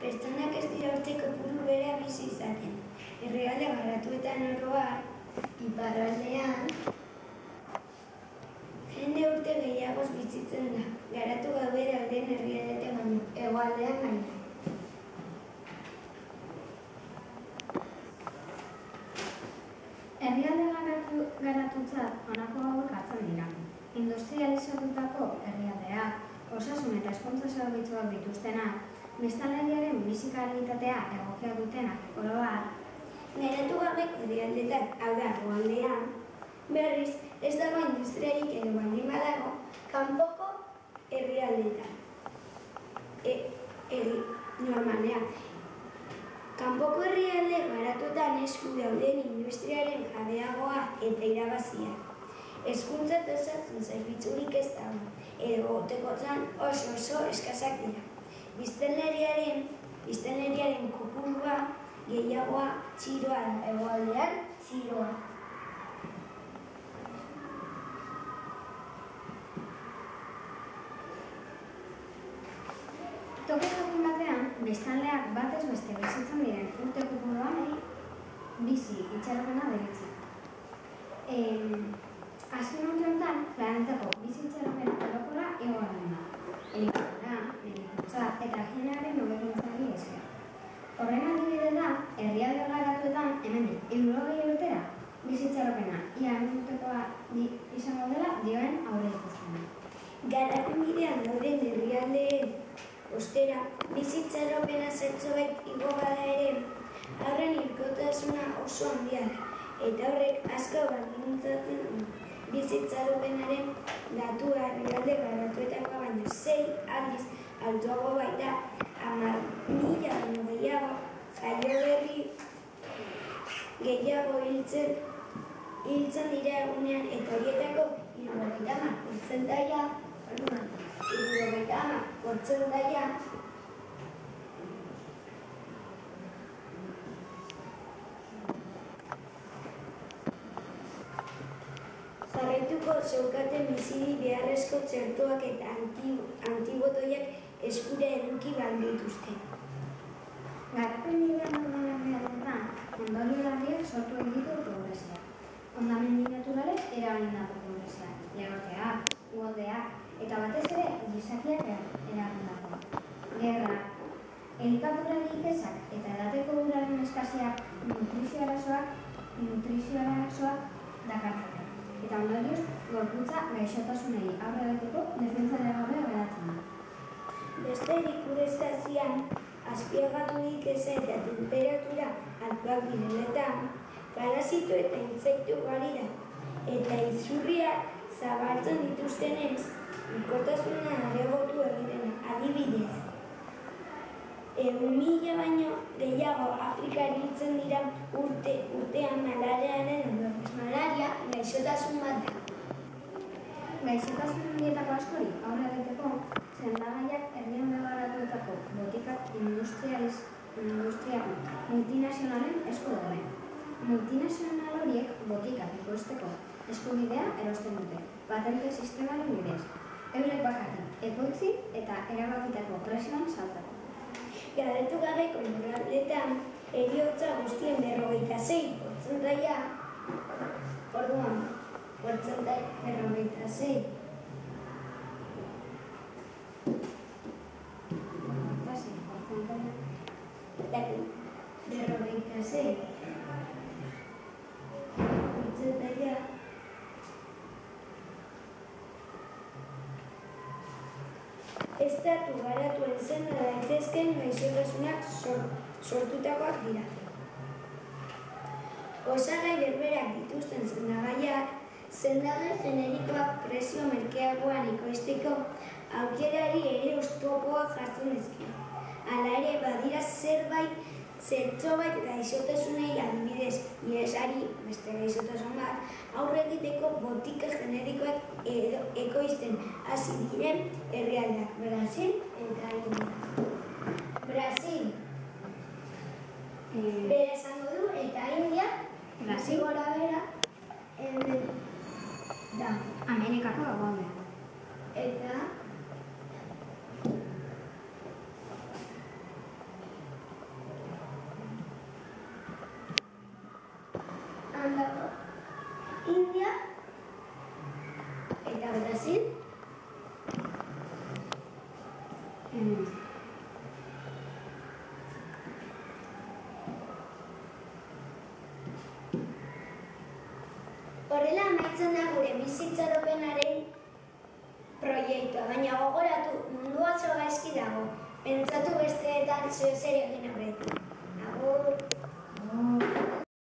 pertsonak ez dira urte kopuru bera bizi izaten. Herrialde garatuetan oro har, iparraldean, jende urte gehiagoz bizitzen da, garatu gabe dauden herrialdeetan baino, hegoaldean baino. Herrialde garatutzat honako hauek hartzen dira. Industrializatutako herrialdeak, osasun eta hezkuntza zerbitzuak dituztenak, biztanleriaren bizi kalitatea egokia dutenak, oro har, Garatu gabeko herrialdeetan, hau da, hegoaldean, berriz, ez dago industriarik edo baldin badago, kanpoko herrialdeetan. Normalean. Kanpoko herrialde garatuetan esku dauden industriaren jabeagoa eta irabazia. Hezkuntza eta osasun zerbitzurik ez dago, edo gotekotan oso eskasak dira. Biztanleriaren kopurua gehiagoa txiroa da, hegoaldean txiroa. Toki jakin batean, biztanleak batez beste bizitzen diren urte kopuruan bizi itxaropena deritze. Azken urte honetan, planetako bizi itxaropena orokorra igoaren da. Elikadura, medikuntza eta higienearen hobekuntzari esker. Horren adibide da, herrialde garatuetan hemendik 60 urtera bizi itxaropena ia urtekoa izango dela dioen aurreikuspena. Garapen bidean dauden herrialdeen ostera, bizi itxaropena zertxobait igo bada ere, horren hilkotasuna oso handia da, eta horrek asko baldintzatzen du. Bizi itxaropenaren datua herrialde garatuetakoa baino 6 aldiz altuago baita, 10.000 baino gehiago, jaioberri gehiago hiltzen dira egunean, eta horietako 70 portzentaia jarraituko zeukaten biziri beharrezko txertoak eta antibotoiak eskura eduki dituzte. Garapen bidean dauden herrialdeetan, ondorio larriak sortu egitu progresia. Hondamendi naturalek eragindako progresia, lehorteak, uholdeak, eta batez ere gizakiak eragindako. Gerra, elikadurarik ezak eta edateko uraren eskaziak nutrizio arazoak dakartzate. Eta ondorioz, gorputza gaixotasunei aurre egiteko defentzaren gabe geratzen da. Besterik ureztazian, azpiegaturik eza eta temperatura altuak direletan, parasito eta intsektu ugari da, eta izurriak zabaltzen dituztenez, hilkortasuna areagotu egiten adibidez. 1.000 baino gehiago Afrikan hiltzen dira urtean malariaren ondorioz. Malaria gaixotasun bat da. Gaixotasun horietako askori aurre egiteko, sendagaiak herrialde garatuetako botikak industria multinazionalen esku daude. Multinazional horiek botikak ekoizteko eskubidea erosten dute, patente sistemaren bidez. Eurek bakarrik ekoitzi eta erabakitako prezioan saltzeko. Garatu gabeko lurraldeetan, heriotza guztien 56 portzentaia, orduan, portzentaia 56. Estatu garatuen senda daitezkeen gaixotasunak sortutakoak dira. Osagai berberak dituzten sendagaiak, sendagai generikoak prezio merkeagoan ekoizteko aukerari ere oztopoak jartzen dizkio. Hala ere badira zertxobait gaixotasunei adibidez, ihesari beste gaixotasun bat, aurre egiteko botika generikoak ekoizten hasi diren herrialdeak, Brasil eta India. Brasil bera esango du eta India gora bera da. Amerikako hegoaldean. Eta ondoko. India eta Brasil. Horrela amaitzen da gure bizitzaropenaren proiektua, baina gogoratu, mundua oso gaizki dago. Pentsatu besteetan zer egin aurretik.